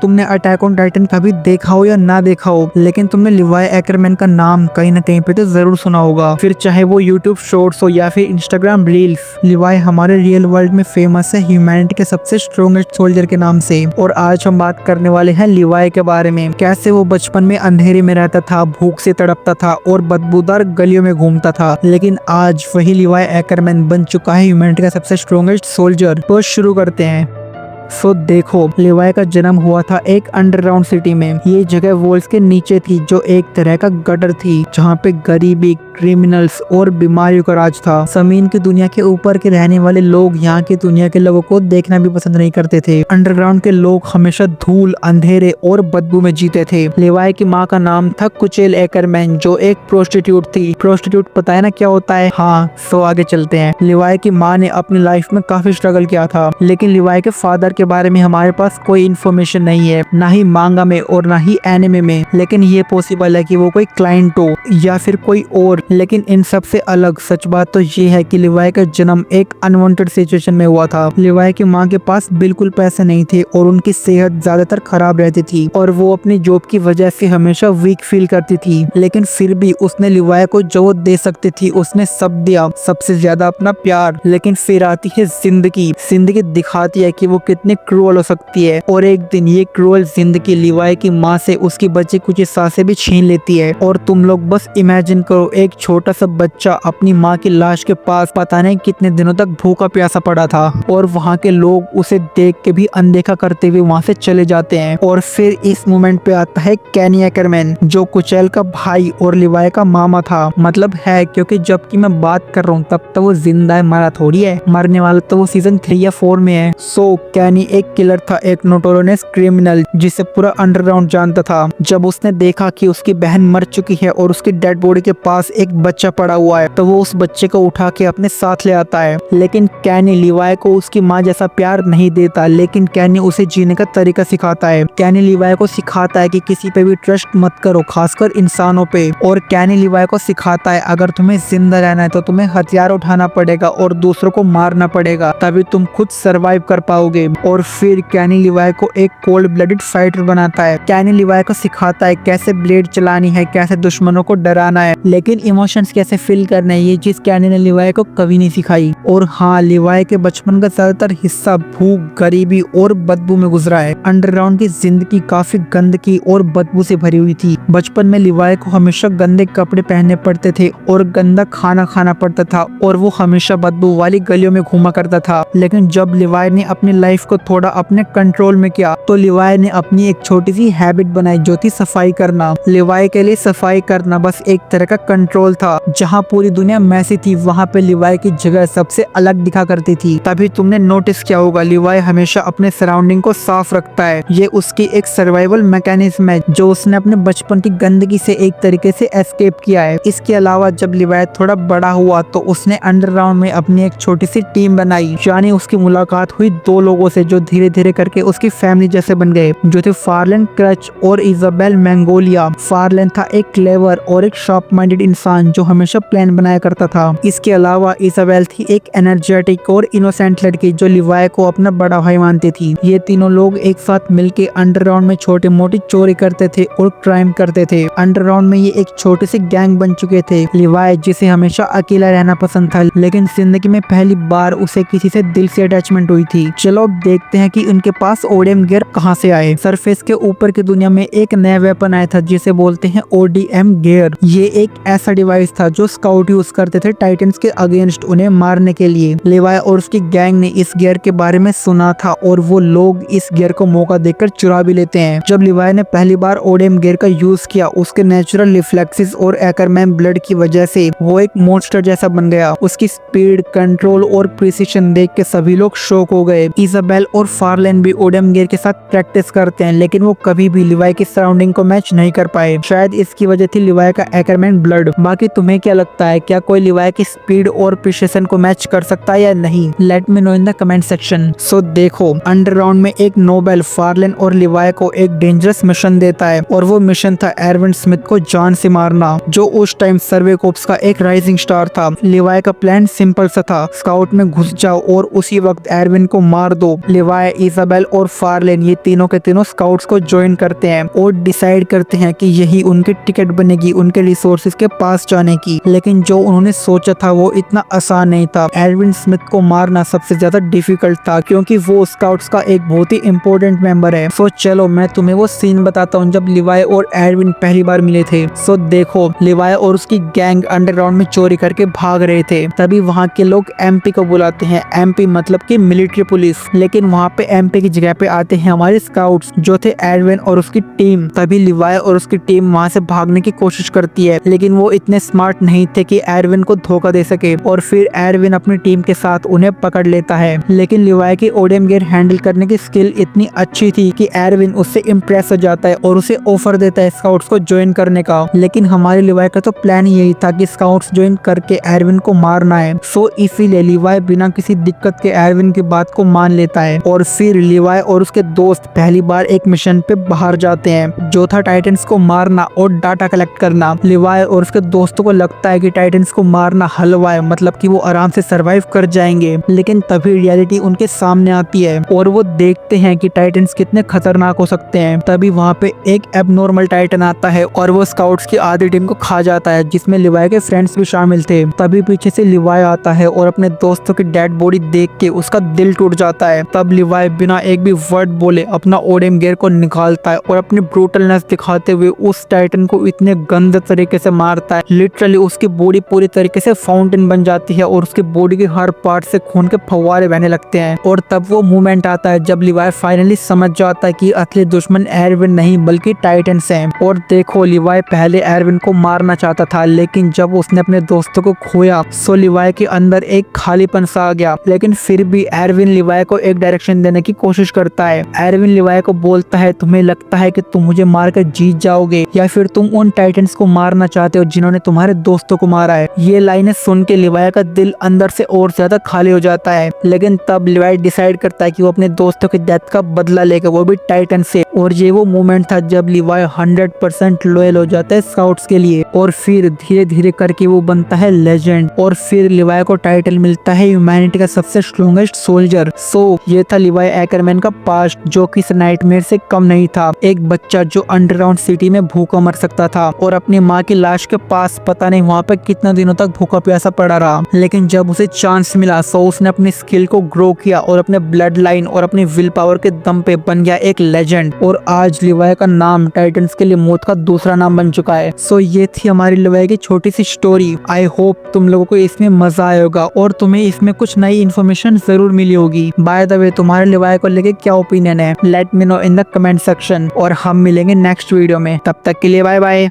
तुमने attack on Titan कभी देखा हो या ना देखा हो, लेकिन तुमने लिवाई एकरमैन का नाम कहीं ना कहीं पे तो जरूर सुना होगा, फिर चाहे वो यूट्यूब शॉर्ट्स हो या फिर इंस्टाग्राम रील्स। लिवाई हमारे रियल वर्ल्ड में फेमस है ह्यूमैनिटी के सबसे स्ट्रॉन्गेस्ट सोल्जर के नाम से। और आज हम बात करने वाले हैं लिवाई के बारे में, कैसे वो बचपन में अंधेरे में रहता था, भूख से तड़पता था और बदबूदार गलियों में घूमता था, लेकिन आज वही लिवाई एकरमैन बन चुका है ह्यूमैनिटी का सबसे स्ट्रॉन्गेस्ट सोल्जर। तो शुरू करते हैं। देखो, लिवाई का जन्म हुआ था एक अंडरग्राउंड सिटी में। ये जगह वॉल्स के नीचे थी, जो एक तरह का गटर थी, जहाँ पे गरीबी, क्रिमिनल्स और बीमारियों का राज था। जमीन की दुनिया के ऊपर के रहने वाले लोग यहाँ की दुनिया के लोगों को देखना भी पसंद नहीं करते थे। अंडरग्राउंड के लोग हमेशा धूल, अंधेरे और बदबू में जीते थे। लिवाई की माँ का नाम था कुचेल एकरमैन, जो एक प्रोस्टिट्यूट थी। प्रोस्टिट्यूट पता है ना क्या होता है? हाँ, सो आगे चलते हैं। लिवाई की माँ ने अपनी लाइफ में काफी स्ट्रगल किया था, लेकिन लिवाई के फादर के बारे में हमारे पास कोई इन्फॉर्मेशन नहीं है, ना ही मांगा में और ना ही एनिमे में। लेकिन ये पॉसिबल है कि वो कोई क्लाइंट हो या फिर कोई और। लेकिन इन सब से अलग सच बात तो ये है कि लिवाई का जन्म एक अनवांटेड सिचुएशन में हुआ था। लिवाई की माँ के पास बिल्कुल पैसे नहीं थे और उनकी सेहत ज्यादातर खराब रहती थी और वो अपनी जॉब की वजह से हमेशा वीक फील करती थी। लेकिन फिर भी उसने लिवाई को जो दे सकती थी उसने सब दिया, सबसे ज्यादा अपना प्यार। लेकिन फिर आती है जिंदगी। जिंदगी दिखाती है कि वो कितनी क्रूअल हो सकती है, और एक दिन ये क्रूअल जिंदगी लिवाई की माँ से उसकी बची कुछ सांसें भी छीन लेती है। और तुम लोग बस इमेजिन करो, एक छोटा सा बच्चा अपनी माँ की लाश के पास पता नहीं कितने दिनों तक भूखा प्यासा पड़ा था, और वहाँ के लोग उसे देख के भी अनदेखा करते हुए वहाँ से चले जाते हैं। और फिर इस मोमेंट पे आता है कैनी एकरमैन, जो कुचेल का भाई और लिवाई का मामा था। मतलब है, क्योंकि जबकि मैं बात कर रहा हूँ तब तो वो जिंदा है, मरा थोड़ी है। मरने वाला तो वो सीजन 3 या 4 में है। कैनी एक किलर था, एक नोटोरियस क्रिमिनल जिसे पूरा अंडरग्राउंड जानता था। जब उसने देखा कि उसकी बहन मर चुकी है और उसकी डेड बॉडी के पास एक बच्चा पड़ा हुआ है, तो वो उस बच्चे को उठा के अपने साथ ले आता है। लेकिन कैनी लिवाई को उसकी माँ जैसा प्यार नहीं देता, लेकिन कैनी उसे जीने का तरीका सिखाता है। कैनी लिवाई को सिखाता है कि किसी पे भी ट्रस्ट मत करो, खासकर इंसानों पे। और कैनी लिवाई को सिखाता है अगर तुम्हें जिंदा रहना है तो तुम्हें हथियार उठाना पड़ेगा और दूसरों को मारना पड़ेगा, तभी तुम खुद सर्वाइव कर पाओगे। और फिर कैनी लिवाई को एक कोल्ड ब्लडेड फाइटर बनाता है। कैनी लिवाई को सिखाता है कैसे ब्लेड चलानी है, कैसे दुश्मनों को डराना है, लेकिन इमोशंस कैसे फील करना है। ये चीज कैनी ने लिवाई को कभी नहीं सिखाई। और हाँ, लिवाई के बचपन का ज्यादातर हिस्सा भूख, गरीबी और बदबू में गुजरा है। अंडरग्राउंड की जिंदगी काफी गंदगी और बदबू से भरी हुई थी। बचपन में लिवाई को हमेशा गंदे कपड़े पहनने पड़ते थे और गंदा खाना खाना पड़ता था, और वो हमेशा बदबू वाली गलियों में घूमा करता था। लेकिन जब लिवाई ने अपनी लाइफ को थोड़ा अपने कंट्रोल में किया, तो लिवाई ने अपनी एक छोटी सी हैबिट बनाई, जो थी सफाई करना। लिवाई के लिए सफाई करना बस एक तरह का कंट्रोल था। जहाँ पूरी दुनिया मैसी थी, वहाँ पे लिवाई की जगह सबसे अलग दिखा करती थी। तभी तुमने नोटिस किया होगा, लिवाई हमेशा अपने सराउंडिंग को साफ रखता है। ये उसकी एक सर्वाइवल मैकेनिज्म है, जो उसने अपने बचपन की गंदगी से एक तरीके से एस्केप किया है। इसके अलावा जब लिवाई थोड़ा बड़ा हुआ, तो उसने अंडरग्राउंड में अपनी एक छोटी सी टीम बनाई। यानी उसकी मुलाकात हुई 2 लोगों से, जो धीरे धीरे करके उसकी फैमिली जैसे बन गए, जो थे फार्लन क्रच और इजाबेल मैंगोलिया। फार्लन था एक क्लेवर और एक शार्प माइंडेड इंसान जो हमेशा प्लान बनाया करता था। इसके अलावा इजाबेल थी एक एनर्जेटिक और इनोसेंट लड़की, जो लिवाई को अपना बड़ा भाई मानती थी। ये तीनों लोग एक साथ मिलके अंडरग्राउंड में छोटी मोटी चोरी करते थे और क्राइम करते थे। अंडरग्राउंड में ये एक छोटी सी गैंग बन चुके थे। लिवाई, जिसे हमेशा अकेला रहना पसंद था, लेकिन जिंदगी में पहली बार उसे किसी से दिल से अटैचमेंट हुई थी। चलो अब देखते हैं कि उनके पास ओडीएम गियर कहां से आए। सरफेस के ऊपर की दुनिया में एक नया वेपन आया था, जिसे बोलते हैं ओडीएम गियर। ये एक ऐसा डिवाइस था जो स्काउट यूज करते थे टाइटन्स के अगेंस्ट उन्हें मारने के लिए। लिवाई और उसकी गैंग ने इस गियर के बारे में सुना था, और वो लोग इस गियर को मौका देकर चुरा भी लेते हैं। जब लिवाई ने पहली बार ओडीएम गियर का यूज किया, उसके नेचुरल रिफ्लेक्सेस और एकरमैन ब्लड की वजह से वो एक मॉन्स्टर जैसा बन गया। उसकी स्पीड, कंट्रोल और प्रिसिशन देख के सभी लोग शॉक हो गए। इजाबेल और फार्लन भी ओडीएम गियर के साथ प्रैक्टिस करते हैं, लेकिन वो कभी भी लिवाई की सराउंडिंग को मैच नहीं कर पाए। शायद इसकी वजह थी लिवाई का एकरमैन ब्लड। बाकी तुम्हें क्या लगता है, क्या कोई लिवाई की स्पीड और प्रिसिशन को मैच कर सकता है या नहीं? Let me know in the comment section. So देखो, अंडरग्राउंड में एक नोबेल फार्लन और लिवाई को एक डेंजरस मिशन देता है, और वो मिशन था एरविन स्मिथ को जान से मारना, जो उस टाइम सर्वे कोप्स का एक राइजिंग स्टार था। लिवाई का प्लान सिंपल सा था, स्काउट में घुस जाओ और उसी वक्त एरविन को मार दो। लिवाई, इजाबेल और फार्लेन ये तीनों के तीनों स्काउट्स को ज्वाइन करते हैं और डिसाइड करते हैं कि यही उनकी टिकट बनेगी उनके रिसोर्सेज के पास जाने की। लेकिन जो उन्होंने सोचा था वो इतना आसान नहीं था। एडविन स्मिथ को मारना सबसे ज्यादा डिफिकल्ट था क्योंकि वो स्काउट्स का एक बहुत ही इंपॉर्टेंट मेंबर है। सो चलो मैं तुम्हें वो सीन बताता हूँ जब लिवाई और एडविन पहली बार मिले थे। सो देखो, लिवाई और उसकी गैंग अंडरग्राउंड में चोरी करके भाग रहे थे। तभी वहाँ के लोग एमपी को बुलाते हैं। एमपी मतलब कि मिलिट्री पुलिस। लेकिन वहाँ पे एमपी की जगह पे आते हैं हमारे स्काउट्स जो थे एडविन और उसकी टीम। तभी लिवाई और उसकी टीम वहाँ से भागने की कोशिश करती है, लेकिन वो इतने स्मार्ट नहीं थे कि एडविन को धोखा दे सके और फिर एडविन अपनी टीम के साथ उन्हें पकड़ लेता है। लेकिन लिवाई की ओडियम गियर हैंडल करने की स्किल इतनी अच्छी थी कि एडविन उससे इम्प्रेस हो जाता है और उसे ऑफर देता है स्काउट्स को ज्वाइन करने का। लेकिन हमारे लिवाई का तो प्लान यही था कि स्काउट्स ज्वाइन करके एडविन को मारना है। सो इसीलिए लिवाई बिना किसी दिक्कत के एडविन की बात को मान लेता है और फिर लिवाई और उसके दोस्त पहली बार एक मिशन पे बाहर जाते हैं जो था टाइटन्स को मारना और डाटा कलेक्ट करना। लिवाई और उसके दोस्तों को लगता है कि टाइटन्स को मारना हलवा है, मतलब कि वो आराम से सरवाइव कर जाएंगे। लेकिन तभी रियलिटी उनके सामने आती है और वो देखते हैं कि टाइटन्स कितने खतरनाक हो सकते हैं। तभी वहाँ पे एक एबनॉर्मल टाइटन आता है और वो स्काउट्स की आधी टीम को खा जाता है जिसमें लिवाई के फ्रेंड्स भी शामिल थे। तभी पीछे से लिवाई आता है और अपने दोस्तों की डेड बॉडी देख के उसका दिल टूट जाता है। तब लिवाई बिना एक भी वर्ड बोले अपना ओडियम गियर को निकालता है और अपनी ब्रूटलनेस दिखाते हुए उस टाइटन को इतने गंदे तरीके से मारता है। लिटरली उसकी बॉडी पूरी तरीके से फाउंटेन बन जाती है और उसकी बॉडी के हर पार्ट से खून के फव्वारे बहने लगते हैं। और तब वो मोमेंट आता है जब लिवाई फाइनली समझ जाता है कि असली दुश्मन एडविन नहीं बल्कि टाइटन्स हैं। और देखो, लिवाई पहले एडविन को मारना चाहता था, लेकिन जब उसने अपने दोस्तों को खोया सो लिवाई के अंदर एक खालीपन सा आ गया। लेकिन फिर भी एडविन लिवाई को एक डायरेक्शन देने की कोशिश करता है। एडविन लिवाई को बोलता है, तुम्हें लगता है कि तुम मुझे मारकर जीत जाओगे या फिर तुम उन टाइटन्स को मारना चाहते हो जिन्होंने तुम्हारे दोस्तों को मारा है। ये लाइनें सुन के लिवाई का दिल अंदर से और ज्यादा खाली हो जाता है। लेकिन तब लिवाई डिसाइड करता है कि वो अपने दोस्तों की डेथ का बदला लेगा, वो भी टाइटन से। और ये वो मोमेंट था जब लिवाई 100% लॉयल हो जाता है स्काउट्स के लिए और फिर धीरे धीरे करके वो बनता है लेजेंड। और फिर लिवाई को टाइटल मिलता है ह्यूमैनिटी का सबसे स्ट्रॉन्गेस्ट सोल्जर। सो ये था लिवाई एकरमैन का पास्ट जो कि नाइटमेयर से कम नहीं था। एक बच्चा जो अंडरग्राउंड सिटी में भूखा मर सकता था और अपनी माँ की लाश के पास पता नहीं वहाँ पे कितना दिनों तक भूखा प्यासा पड़ा रहा। लेकिन जब उसे चांस मिला सो उसने अपनी स्किल को ग्रो किया और अपने ब्लड लाइन और अपनी विल पावर के दम पे बन गया एक लेजेंड। और आज लिवाई का नाम टाइटन्स के लिए मौत का दूसरा नाम बन चुका है। सो ये थी हमारी लिवाई की छोटी सी स्टोरी। आई होप तुम लोगों को इसमें मजा आया होगा और तुम्हें इसमें कुछ नई इन्फॉर्मेशन जरूर मिली होगी। बाय द वे, तुम्हारे लिवाई को लेके क्या ओपिनियन है? Late me know in the comment section और हम मिलेंगे नेक्स्ट वीडियो में। तब तक के लिए बाय बाय।